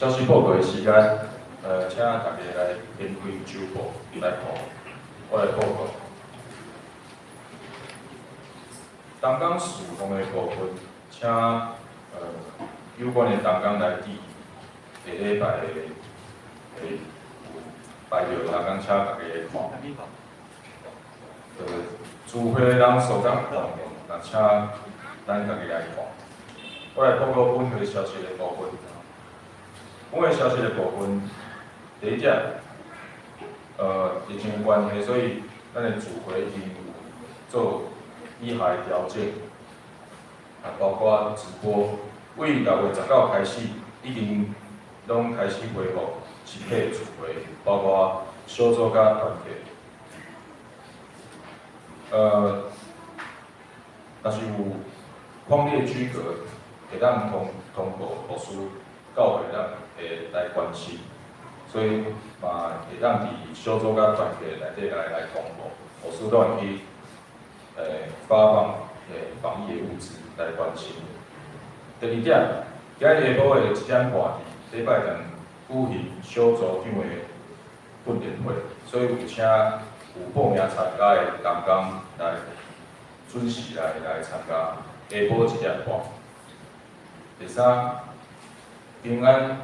消息报告的时间，请大家来编开手部来看，我来报告。东港事项的部分，请有关的东港来滴，下礼拜有排着东港，请大家来看。主会人所讲项目，那请咱家己来看。我来报告本会消息的部分。本会消息的部分，第一点，疫情的关系，所以咱的主会已经有做以下的调整，包括直播，为6月19开始，已经拢开始恢复实体主会，包括小组甲团体。若是有匡列区隔，会当通过护士教会咱会来关心，所以嘛会当伫小组甲团体内底来公布，护士都会去发放防疫的物资来关心。第二点，今日下晡的1点半，礼拜天举行小组长的训练会，所以有请有报名参加的同工来准时来参加，下晡1点半。第三，平安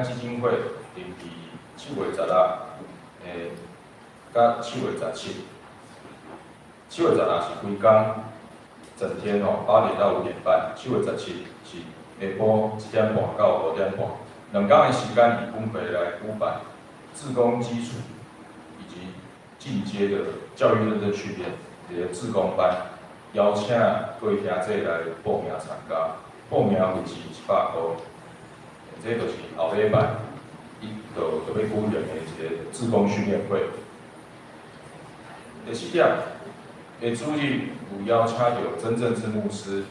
基金会定伫7月16，甲7月17。7月16是规工，整天8点到5点半；7月17是下晡1点半到5点半，2天的时间以分会来举办志工基础以及进阶的教育认证训练的志工班，邀请各位听者来报名参加，报名费是100块。这就是后礼拜就要举行的一个志工训练会。第4点，下主日有邀请到曾正志牧师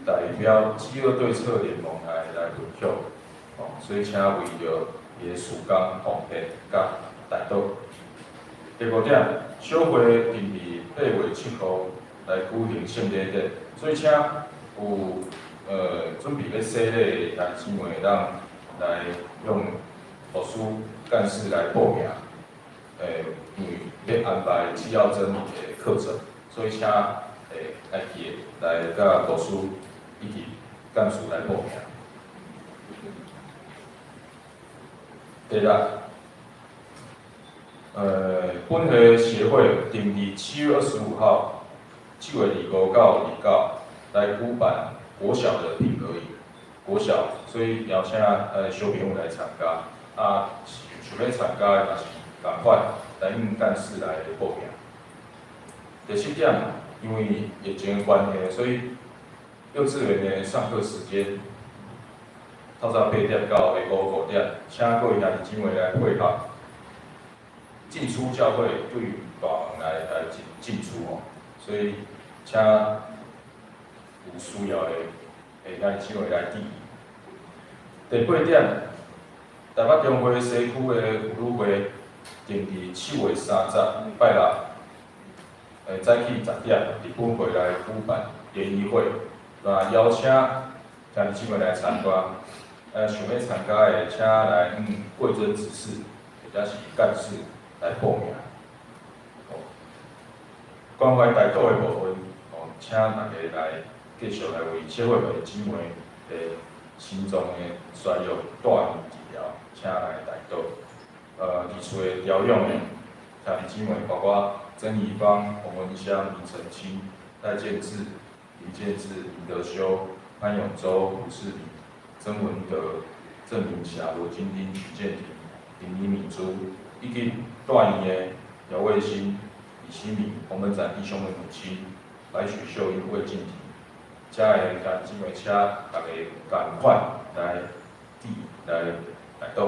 代表饥饿对策联盟来分享，所以请为着伊的事工奉献甲代祷。第5点，小会定伫8月7号来举行圣礼日，所以请有准备要洗礼的弟兄姊妹当来用护士干事来报名，因为要安排纪要真理的课程，所以请爱记来甲护士以及干事来报名。第6。本会协会定伫7月25号、7月25到29来举办国小的品格营，国小，所以邀请小朋友来参加。想要参加的，也是赶快来应干事来报名。第7点，因为疫情的关系，所以幼稚园的上课时间透早8点到下午5点，请各位弟兄姊妹来配合。进出教会对于大门来进出所以请有需要的弟兄姊妹来支持。第8点，台北中华西区的妇女会定伫7月30拜6，早起10点，伫本会来举办联谊会，邀请弟兄姊妹来参加。想要参加的，请来贵尊指示或者是干事来报名。关怀代祷的部分，请大家来继续来为社会的姊妹的心脏的衰弱带来治疗，请来代祷。二处的疗养的兄弟姊妹，包括曾以芳、洪文香、林澄清、戴建志、林建志、林德修、潘永洲、胡世明、曾文德、郑明霞、罗金丁、许建庭、林李敏珠，以及带院的姚卫新、李希敏、洪门展弟兄的母亲白许秀英、魏静婷，家的兄弟姊妹，请大家赶快来祷。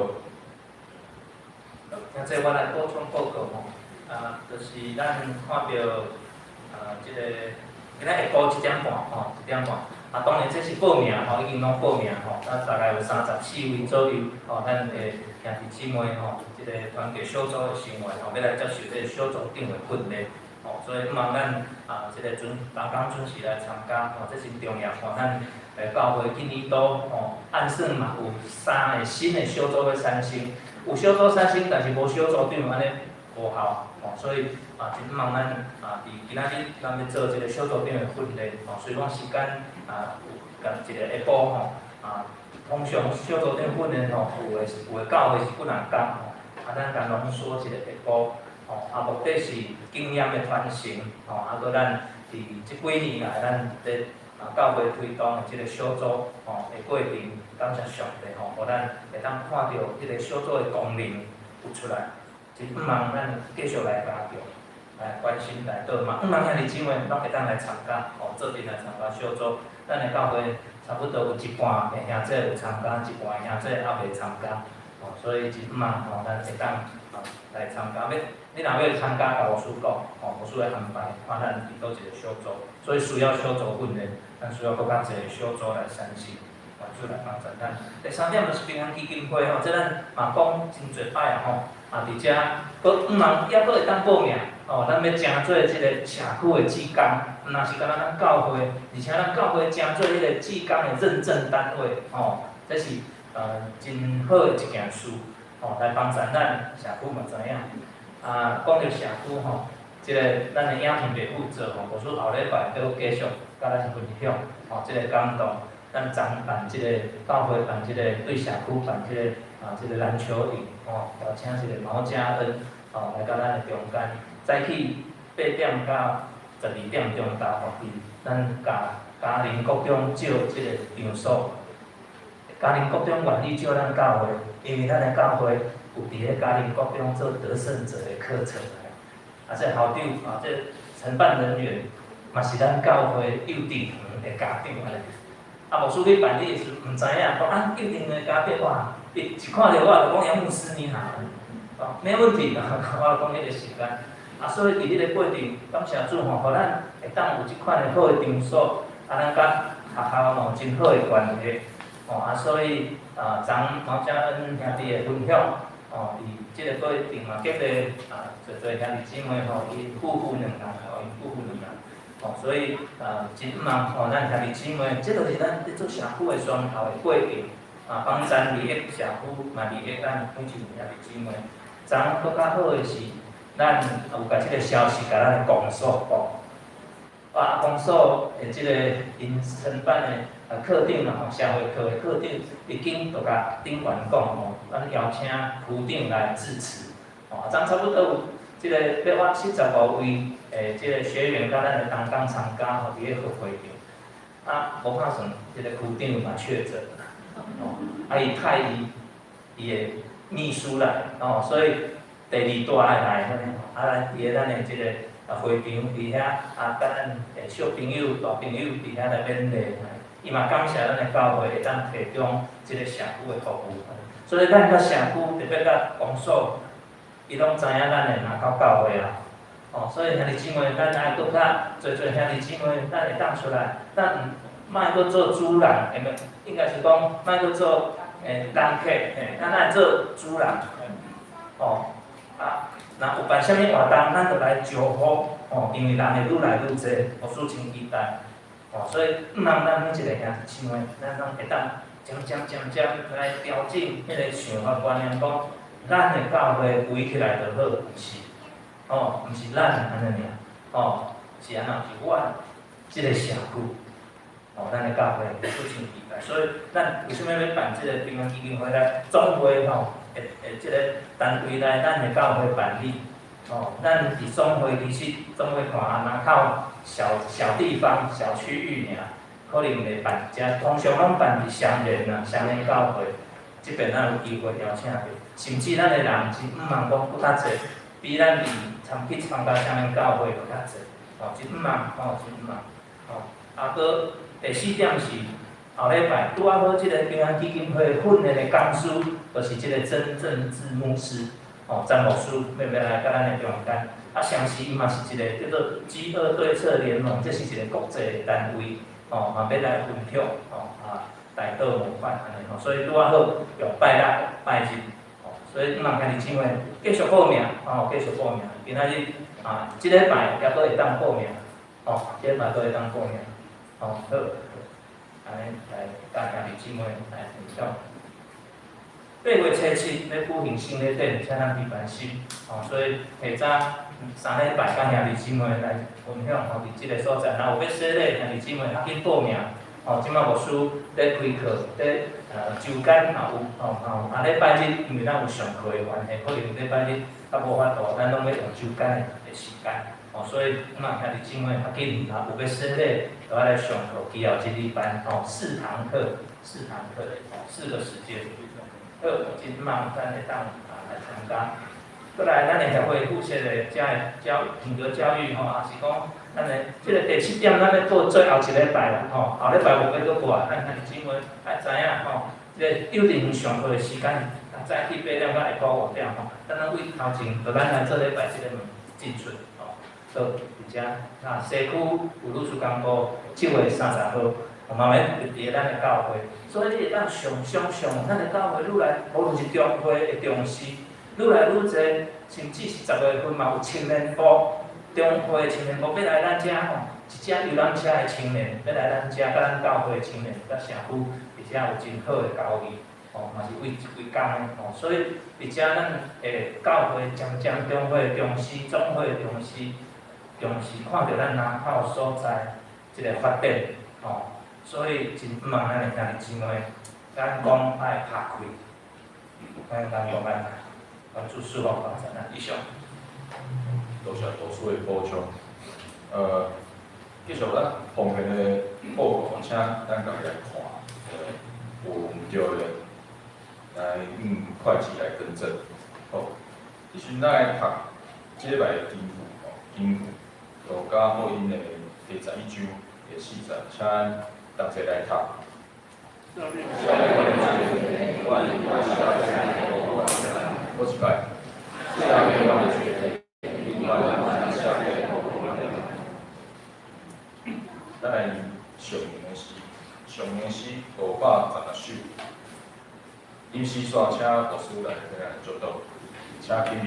现在我来补充报告就是咱看到即个今仔下晡1点半1点半当然这是报名已经拢报名大概有34位左右咱的兄弟姊妹即个团结小组的成员要来接受这个小组长的训练所以希望咱即个人工准时来参加，这真重要。咱教会今年都按算嘛有3个新的小组要产生，有小组产生，但是无小组长安尼无效，所以真希望咱伫今仔日咱要做即个小组长的训练，虽然时间有甲一个下晡通常小组长训练有的教会是几人工咱甲浓缩一个下晡目的是经验的传承搁咱伫即几年来，咱伫教会推动的即个小组的过程，感谢上帝互咱会当看到即个小组的功能有出来，真希望咱继续来加强，来关心来倒嘛，希望兄弟姊妹拢会当来参加做阵来参加小组，咱的教会差不多有一半的兄弟有参加，一半的兄弟还未参加，所以真希望咱会当来参加。你若要参加，甲牧师讲，牧师来安排，看咱伫倒一个小组，所以需要小组训练，咱需要搁较侪小组来产生，就来帮助咱。第3点就是平安基金会即咱嘛讲真侪摆伫遮搁希望抑搁会当报名咱要诚做即个社区的志工，若是敢若咱教会，而且咱教会诚做迄个志工的认证单位这是真好的一件事来帮助咱社区嘛知影。讲到社区即个咱的影片袂负责牧师后礼拜要继续甲咱分享即个感动，咱昨办即个教会办即个对社区办即个即个篮球营邀请即个毛家恩来到咱的中间，早起8点到12点钟打发去，咱嘉陵国中借即个场所，嘉陵国中愿意借咱教会，因为咱的教会。有伫咧嘉陵国中做得胜者的课程这校长这承办人员嘛是咱教会幼稚园的家长牧师去办理时毋知影，讲幼稚园的家长哇，一看到我就讲杨牧师你好，没问题我讲迄个时间所以伫迄个过程，感谢主互咱会当有即款的好的场所，咱甲学校真好的关系所以昨毛家恩兄弟的分享。伫即个过程嘛，激励侪兄弟姊妹因夫妇2人因夫妇2人所以真希望咱兄弟姊妹，即就是咱伫做社区的双头的过程帮咱利益社区，嘛利益咱每一位兄弟姊妹。昨搁较好的是，咱有甲即个消息甲咱的公所讲，公所的即个因承办的课程社会课的课程已经都甲顶管讲咱邀请区长来致辞昨差不多有即个175位即个学员甲咱的同工参加伫咧会场无拍算即个区长嘛确诊伊派伊的秘书来所以第2大爱来来伫咧咱的即个会场伫遐甲咱的小朋友、大朋友伫遐来勉励，伊嘛感谢咱的教会会当提供即个社区的服务，所以咱甲社区特别甲公所，伊拢知影咱会若到教会所以兄弟姊妹，咱爱搁较侪兄弟姊妹，咱会当出来，咱莫搁做主人，应该是讲莫搁做人客，咱爱做主人若有办啥物活动，咱就来招呼因为人会愈来愈侪，牧师真期待所以希望咱每一个兄弟姊妹，咱拢会当渐来调整迄个想法观念，讲咱的教会围起来就好，毋是咱安尼尔是安怎是阮即个社区咱的教会牧师真期待，所以咱为什么要办即个平安基金会来总会即个单位来咱的教会办理咱伫总会其实总会看人靠小地方、小区域尔，可能袂办通常拢办伫乡联乡联教会，即边咱有机会邀请着，甚至咱的人真希望讲搁较侪，比咱去参加乡联教会搁较侪真希望真希望搁第4点是。后礼拜拄好即个平安基金会训练的讲师，就是即个真正字牧师詹牧师要来甲咱的中间。上时伊嘛是一个叫做饥饿对策联盟，这是一个国际的单位嘛要来分享大道模范安尼所以拄好用拜六、拜日所以希望兄弟姊妹继续报名继续报名。今仔日啊，即礼拜也搁会当报名，哦，即礼拜搁会当报名，哦，好，安尼来甲兄弟姊妹来分享。8月初7要举行新礼典，请咱伫办心，哦，所以下早3礼拜甲兄弟姊妹来分享，吼，伫即个所在，若有要洗礼，兄弟姊妹较紧报名，哦，即摆牧师咧开课，咧周间也有，哦，啊礼拜日因为咱有上课的关系，可能礼拜日较无法度，咱拢要用周间的时间，哦，所以兄弟姊妹较紧，若有要洗礼，就要来上课，以后一日班，哦，4堂课的，哦，4个时间。好，真忙，咱会当来参加。过来，咱的协会附设的品格教育吼，也是讲咱的即个第7点，咱要做最后一礼拜啦吼，后礼拜无要搁过，咱兄弟姊妹爱知影吼，即个幼稚园上课的时间，早起8点到下晡5点吼，咱咱为头前，就咱来做礼拜即个进出吼，到而且西区有律师公布7月30号。慢慢伫咱的教会，所以你会当想象，咱的教会愈来，无论是中会的重视，愈来愈侪，甚至是10月份嘛有青年部，中会的青年部要来咱遮吼，一只游览车的青年要来咱遮，甲咱教会的青年，甲社区，而且有真好的交流，哦，嘛是为工的，哦，所以而且咱的教会将中会的重视，总会的重视，看到咱南口所在一个发展，哦。所以真毋茫咱的兄弟姊妹，咱讲爱拍开，咱讲用爱，帮助事奉发展以上。多谢导师的补充。继续咱方面的报告，请咱家己来看，有毋对的，来会计来更正。好，其实咱来读即礼拜的经文，就甲福音的第11章第4节，请同齐来读。我一摆。咱来上名诗510首，因诗煞请牧师来做导，请起立。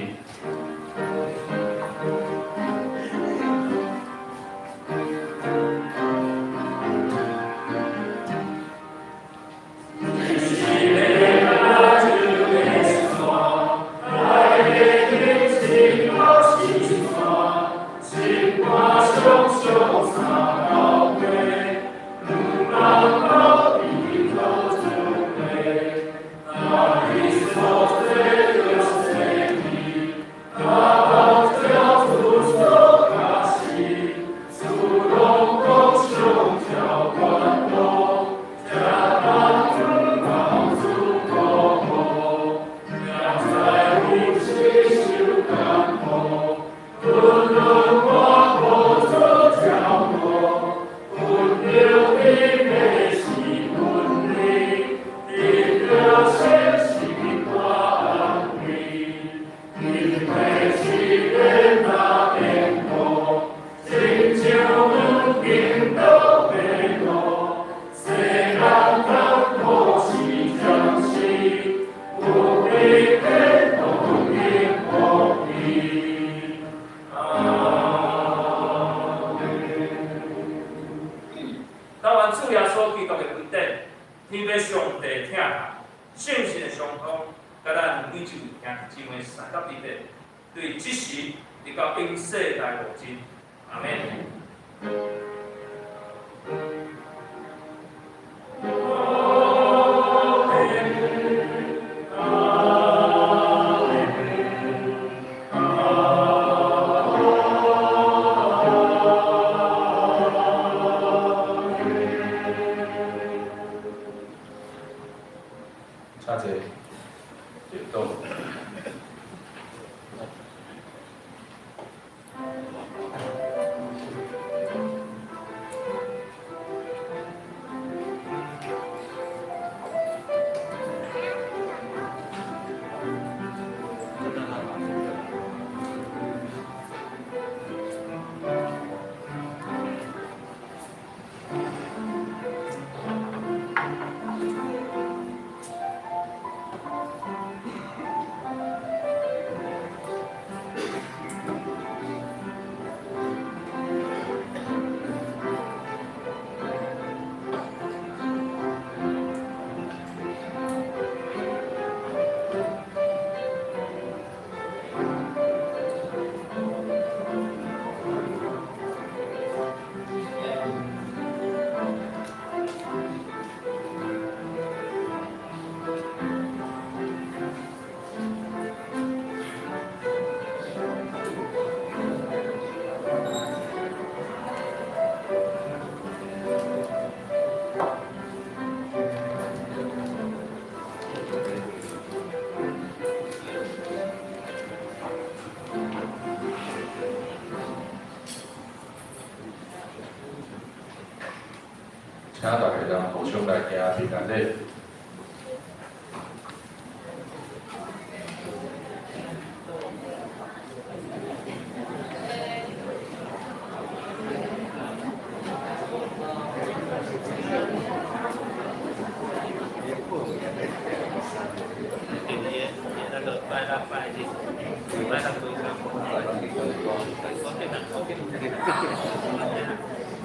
请大家让互相来行平安礼。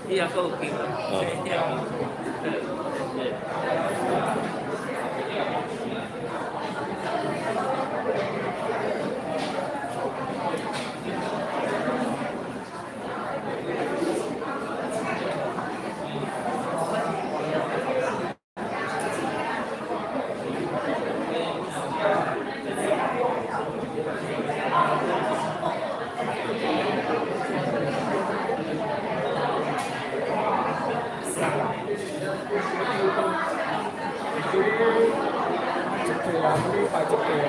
Iya kau kira. Cepat,